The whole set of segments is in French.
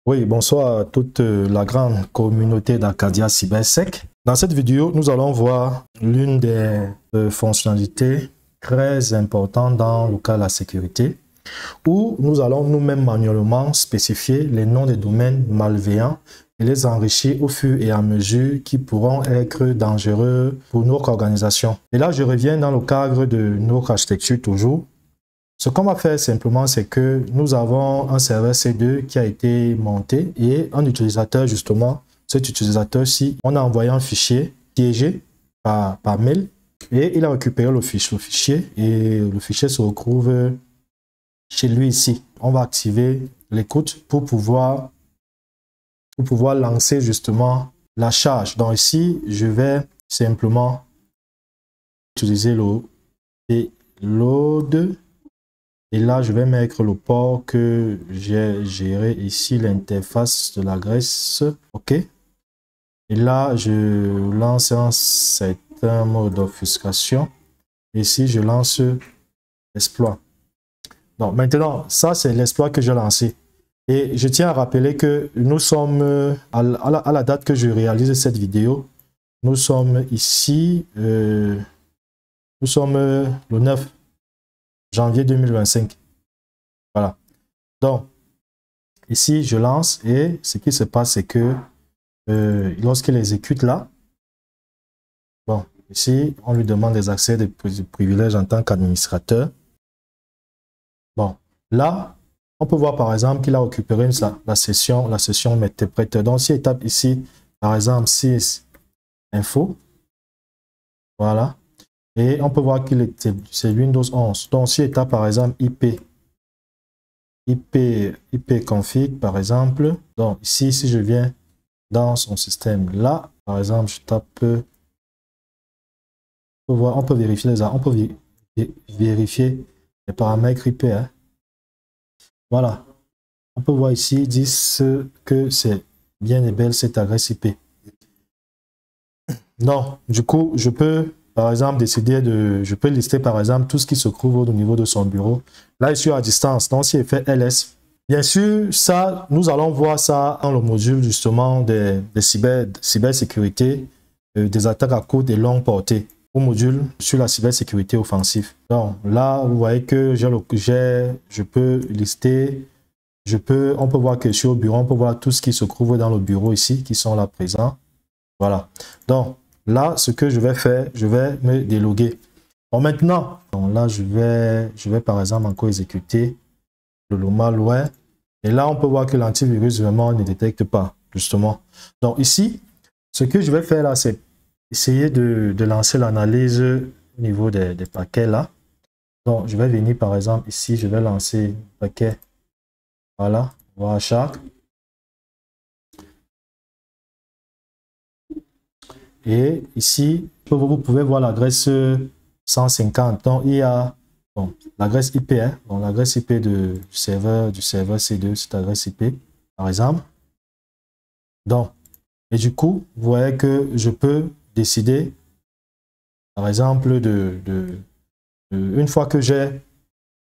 Oui, bonsoir à toute la grande communauté d'Arcadia CyberSec. Dans cette vidéo, nous allons voir l'une des fonctionnalités très importantes dans le cas de la sécurité, où nous allons nous-mêmes manuellement spécifier les noms des domaines malveillants et les enrichir au fur et à mesure qui pourront être dangereux pour notre organisation. Et là, je reviens dans le cadre de notre architecture toujours. Ce qu'on va faire simplement, c'est que nous avons un serveur C2 qui a été monté et un utilisateur, justement, cet utilisateur-ci, on a envoyé un fichier piégé par mail et il a récupéré le fichier et le fichier se retrouve chez lui ici. On va activer l'écoute pour pouvoir lancer justement la charge. Donc ici, je vais simplement utiliser le payload. Et là, je vais mettre le port que j'ai géré ici, l'interface de l'adresse. OK. Et là, je lance un certain mode d'obfuscation. Ici, je lance l'exploit. Donc, maintenant, ça, c'est l'exploit que j'ai lancé. Et je tiens à rappeler que nous sommes, à la date que je réalise cette vidéo, nous sommes ici, nous sommes le 9 janvier 2025. Voilà. Donc, ici, je lance et ce qui se passe, c'est que lorsqu'il exécute là, bon, ici, on lui demande des accès de privilèges en tant qu'administrateur. Bon, là, on peut voir par exemple qu'il a récupéré la session interpréteur. Donc, si il tape ici, par exemple, 6 info, voilà. Et on peut voir qu'il c'est Windows 11. Donc, si il tape par exemple IP config, par exemple. Donc, ici, si je viens dans son système là, par exemple, je tape, on peut vérifier vérifier les paramètres IP. Hein. Voilà. On peut voir ici, ils disent que c'est bien et belle cette adresse IP. Non, du coup, je peux, par exemple, je peux lister, par exemple, tout ce qui se trouve au niveau de son bureau. Là, je suis à distance. Donc, si je fais LS, bien sûr, ça, nous allons voir ça dans le module, justement, des cybersécurité, des attaques à courte et longue portée, au module sur la cybersécurité offensive. Donc, là, vous voyez que je peux lister, on peut voir que sur le bureau, on peut voir tout ce qui se trouve dans le bureau ici, qui sont là présents. Voilà. Donc, là, ce que je vais faire, je vais me déloguer. Bon, maintenant, donc là, je vais par exemple encore exécuter le malware. Et là, on peut voir que l'antivirus vraiment ne détecte pas, justement. Donc ici, ce que je vais faire là, c'est essayer de lancer l'analyse au niveau des paquets là. Donc, je vais venir par exemple ici, je vais lancer le paquet. Voilà, voir chaque. Et ici, vous pouvez voir l'adresse 150. Donc, il y a l'adresse IP, hein, l'adresse IP du serveur C2, cette adresse IP, par exemple. Donc, et du coup, vous voyez que je peux décider, par exemple, une fois que j'ai,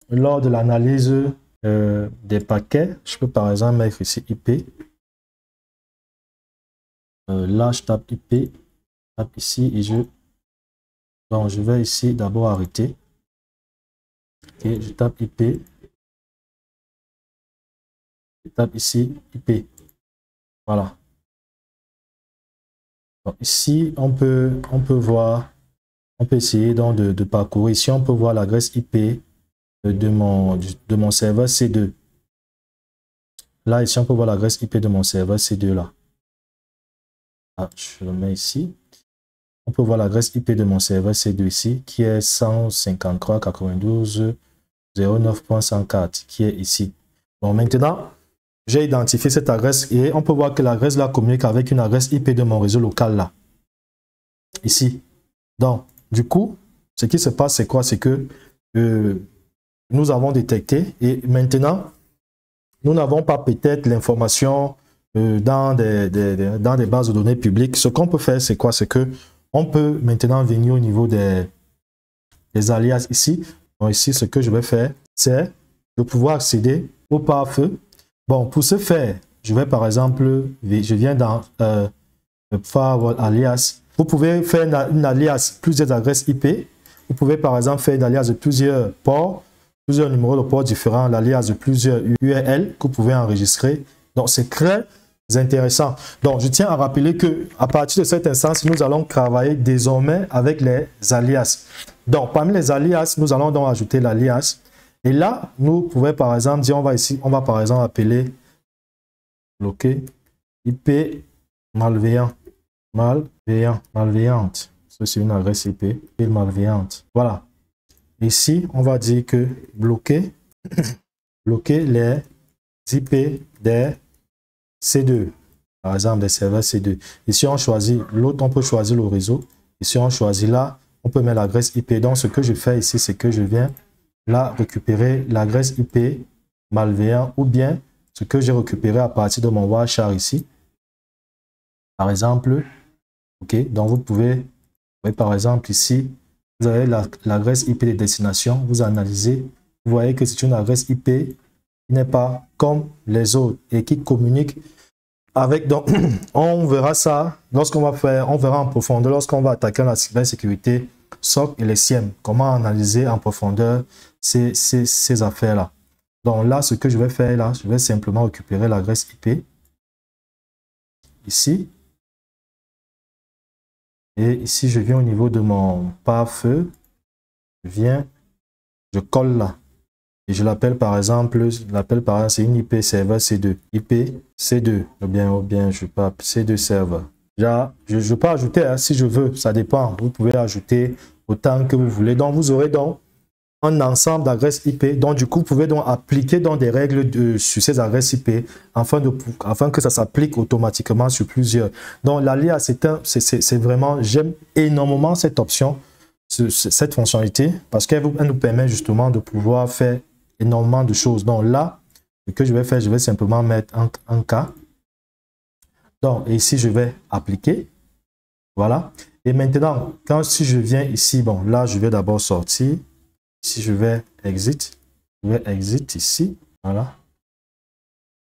lors de l'analyse des paquets, je peux par exemple mettre ici IP. Là, je tape IP. Ici et donc je vais ici d'abord arrêter et je tape IP, je tape ici IP, voilà. Donc ici on peut voir, on peut essayer donc de parcourir. Ici on peut voir l'adresse IP de mon serveur C2. Là ici on peut voir l'adresse IP de mon serveur C2 là. Ah, je le mets ici. On peut voir l'adresse IP de mon serveur C2 ici, qui est 153.92.09.104, qui est ici. Bon, maintenant, j'ai identifié cette adresse et on peut voir que l'adresse là communique avec une adresse IP de mon réseau local là. Ici. Donc, du coup, ce qui se passe, c'est quoi? C'est que nous avons détecté et maintenant, nous n'avons pas peut-être l'information dans des bases de données publiques. Ce qu'on peut faire, c'est quoi? C'est que on peut maintenant venir au niveau des alias ici. Donc ici, ce que je vais faire, c'est de pouvoir accéder au pare-feu. Bon, pour ce faire, je vais par exemple, je viens dans Firewall Alias. Vous pouvez faire une alias, plusieurs adresses IP. Vous pouvez par exemple faire une alias de plusieurs ports, plusieurs numéros de ports différents, l'alias de plusieurs URL que vous pouvez enregistrer. Donc, c'est très intéressant. Donc, je tiens à rappeler que à partir de cette instance, nous allons travailler désormais avec les alias. Donc, parmi les alias, nous allons donc ajouter l'alias. Et là, nous pouvons par exemple dire, on va par exemple appeler bloquer IP malveillant, malveillante. C'est une adresse IP malveillante. Voilà. Ici, on va dire que bloquer les IP des C2. Par exemple, des serveurs C2. Ici, on choisit l'autre, on peut choisir le réseau. Ici, on choisit là, on peut mettre l'adresse IP. Donc, ce que je fais ici, c'est que je viens là récupérer l'adresse IP malveillant ou bien ce que j'ai récupéré à partir de mon varchar ici. Par exemple, ok, donc vous pouvez, par exemple ici, vous avez l'adresse IP de destination, vous analysez, vous voyez que c'est une adresse IP qui n'est pas comme les autres et qui communique avec, donc on verra ça lorsqu'on va faire, on verra en profondeur lorsqu'on va attaquer la cybersécurité SOC et les SIEM, comment analyser en profondeur ces affaires-là. Donc là, ce que je vais faire là, je vais simplement récupérer l'adresse IP ici. Et ici, je viens au niveau de mon pare-feu, je colle là. Et je l'appelle par exemple, c'est une IP serveur C2. IP C2, ou bien je peux C2 serveur. Je peux ajouter hein, si je veux, ça dépend. Vous pouvez ajouter autant que vous voulez. Donc, vous aurez donc un ensemble d'adresses IP. Donc, du coup, vous pouvez donc appliquer donc des règles sur ces adresses IP afin que ça s'applique automatiquement sur plusieurs. Donc, l'alias, c'est vraiment, j'aime énormément cette option, cette fonctionnalité, parce qu'elle nous permet justement de pouvoir faire énormément de choses. Donc là, ce que je vais faire, je vais simplement mettre un cas. Donc, ici, je vais appliquer. Voilà. Et maintenant, si je viens ici, bon, là, je vais d'abord sortir. Ici, je vais exit. Je vais exit ici. Voilà.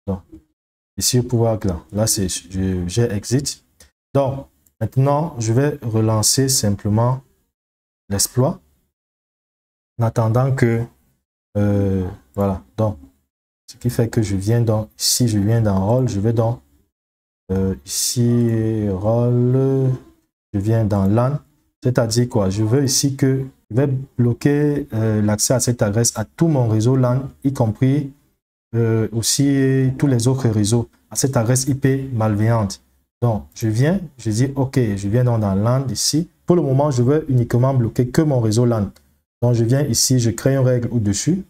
Donc, ici, au pouvoir là, j'ai exit. Donc, maintenant, je vais relancer simplement l'exploit en attendant que, voilà. Donc, ce qui fait que je viens dans, ici, je viens dans rôle, je vais dans, ici, rôle, je viens dans LAN. C'est-à-dire quoi? Je veux ici que je vais bloquer l'accès à cette adresse à tout mon réseau LAN, y compris aussi tous les autres réseaux, à cette adresse IP malveillante. Donc, je dis OK, je viens dans LAN ici. Pour le moment, je veux uniquement bloquer que mon réseau LAN. Donc, je viens ici, je crée une règle au-dessus.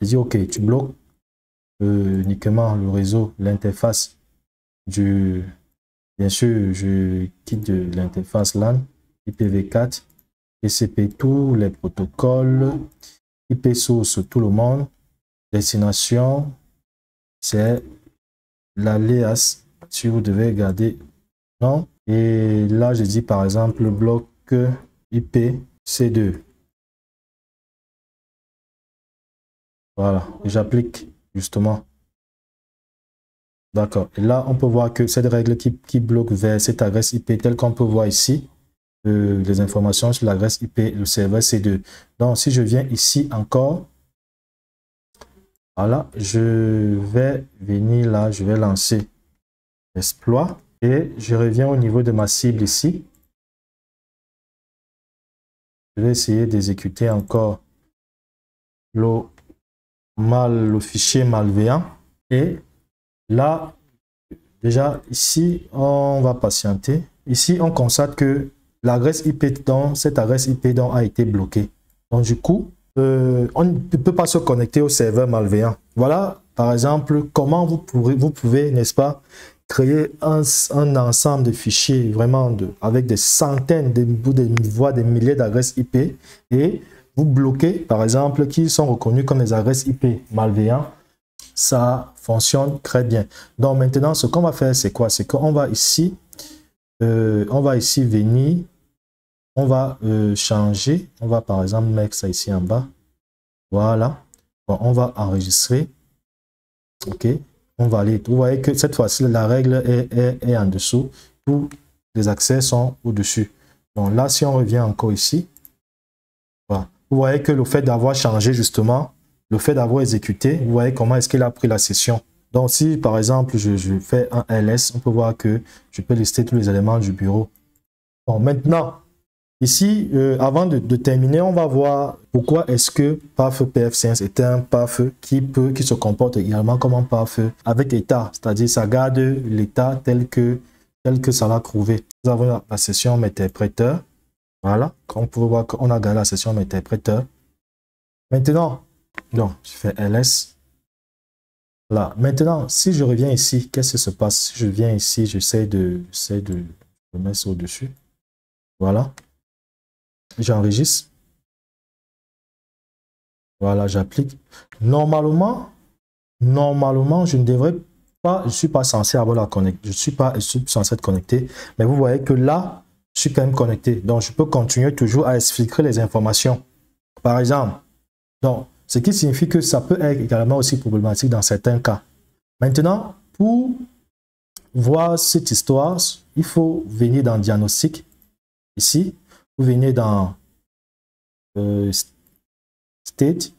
Je dis OK, tu bloques uniquement le réseau, l'interface du... Bien sûr, je quitte de l'interface LAN, IPv4, TCP, tous les protocoles, IP source, tout le monde. Destination, c'est l'alias. Si vous devez garder non. Et là, je dis par exemple bloc IP C2. Voilà, j'applique justement. D'accord. Et là, on peut voir que cette règle qui bloque vers cette adresse IP, telle qu'on peut voir ici, les informations sur l'adresse IP, le serveur C2. Donc, si je viens ici encore, voilà, je vais venir là, je vais lancer l'exploit et je reviens au niveau de ma cible ici. Je vais essayer d'exécuter encore le fichier malveillant et là, déjà ici, on va patienter. Ici, on constate que l'adresse IP dans cette adresse IP a été bloquée. Donc, du coup, on ne peut pas se connecter au serveur malveillant. Voilà, par exemple, comment vous pouvez, n'est-ce pas, créer un ensemble de fichiers vraiment avec des centaines, voire des milliers d'adresses IP et vous bloquez, par exemple, qui sont reconnus comme des adresses IP malveillants. Ça fonctionne très bien. Donc maintenant, ce qu'on va faire, c'est quoi? C'est qu'on va ici, venir, on va changer, on va par exemple mettre ça ici en bas. Voilà. Bon, on va enregistrer. OK. on valide. Vous voyez que cette fois-ci, la règle est en dessous. Tous les accès sont au-dessus. Donc là, si on revient encore ici, voilà. Vous voyez que le fait d'avoir changé justement, le fait d'avoir exécuté, vous voyez comment est-ce qu'il a pris la session. Donc si par exemple, je fais un ls, on peut voir que je peux lister tous les éléments du bureau. Bon, maintenant, ici, avant de terminer, on va voir pourquoi est-ce que PAF PF5 est un PAF qui se comporte également comme un PAF avec état, c'est-à-dire ça garde l'état tel que ça l'a trouvé. Nous avons la session interpréteur. Voilà, comme on peut voir qu'on a gardé la session interpréteur. Maintenant, donc, je fais ls. Là, maintenant, si je reviens ici, qu'est-ce qui se passe? Si je viens ici, j'essaie de mettre ça au-dessus. Voilà. J'enregistre. Voilà, j'applique. Normalement, je ne devrais pas, je ne suis pas censé avoir la connexion. Je suis censé être connecté. Mais vous voyez que là, je suis quand même connecté. Donc, je peux continuer toujours à exfiltrer les informations. Par exemple, donc, ce qui signifie que ça peut être également aussi problématique dans certains cas. Maintenant, pour voir cette histoire, il faut venir dans diagnostic. Ici, vous venez dans state.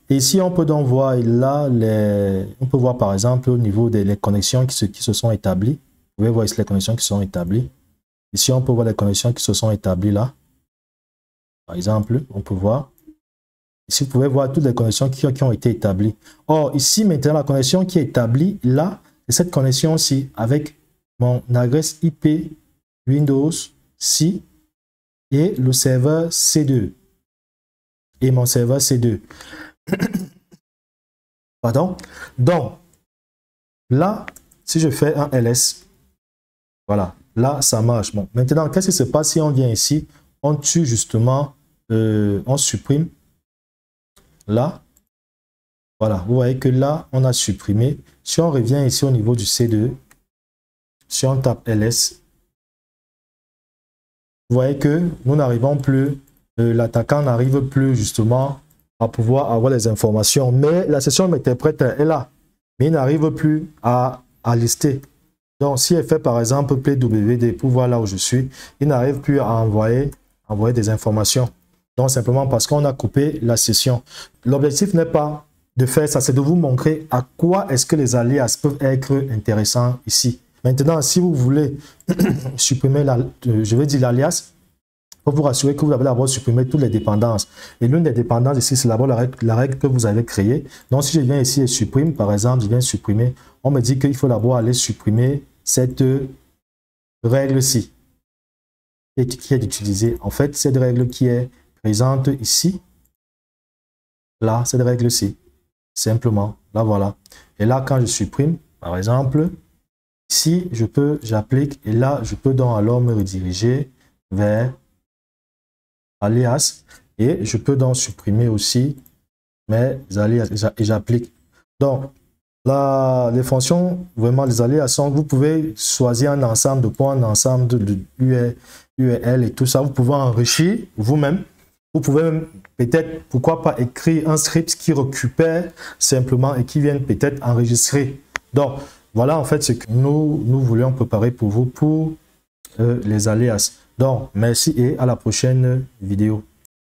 Et ici, on peut donc voir là, on peut voir par exemple au niveau des connexions qui se sont établies. Vous pouvez voir ici les connexions qui sont établies. Ici, on peut voir les connexions qui se sont établies là. Par exemple, on peut voir. Ici, vous pouvez voir toutes les connexions qui ont été établies. Or, ici, maintenant, la connexion qui est établie là, c'est cette connexion-ci avec mon adresse IP Windows C et le serveur C2. Et mon serveur C2. Pardon? Donc, là, si je fais un ls, voilà, là, ça marche. Bon, maintenant, qu'est-ce qui se passe si on vient ici, on tue justement, on supprime. Là, voilà, vous voyez que là, on a supprimé. Si on revient ici au niveau du C2, si on tape ls, vous voyez que nous n'arrivons plus, l'attaquant n'arrive plus justement à pouvoir avoir les informations. Mais la session interprète est là, mais il n'arrive plus à lister. Donc, si elle fait par exemple pwd pour voir là où je suis, il n'arrive plus à envoyer des informations. Donc, simplement parce qu'on a coupé la session. L'objectif n'est pas de faire ça, c'est de vous montrer à quoi est-ce que les alias peuvent être intéressants ici. Maintenant, si vous voulez supprimer, je vais dire l'alias, pour vous rassurer que vous avez d'abord supprimé toutes les dépendances. Et l'une des dépendances ici, c'est d'abord la règle que vous avez créée. Donc, si je viens ici et supprime, par exemple, je viens supprimer, on me dit qu'il faut d'abord aller supprimer cette règle-ci et qui est d'utiliser. En fait, cette règle qui est présente ici, là, cette règle-ci, simplement, là, voilà. Et là, quand je supprime, par exemple, ici, j'applique, et là, je peux donc alors me rediriger vers alias, et je peux donc supprimer aussi mes alias, et j'applique. Donc, là, les fonctions, vraiment, les alias sont, vous pouvez choisir un ensemble de points, un ensemble de URL et tout ça, vous pouvez enrichir vous-même. Vous pouvez même peut-être, pourquoi pas, écrire un script qui récupère simplement et qui vienne peut-être enregistrer. Donc, voilà en fait ce que nous voulions préparer pour vous pour les alias. Donc, merci et à la prochaine vidéo.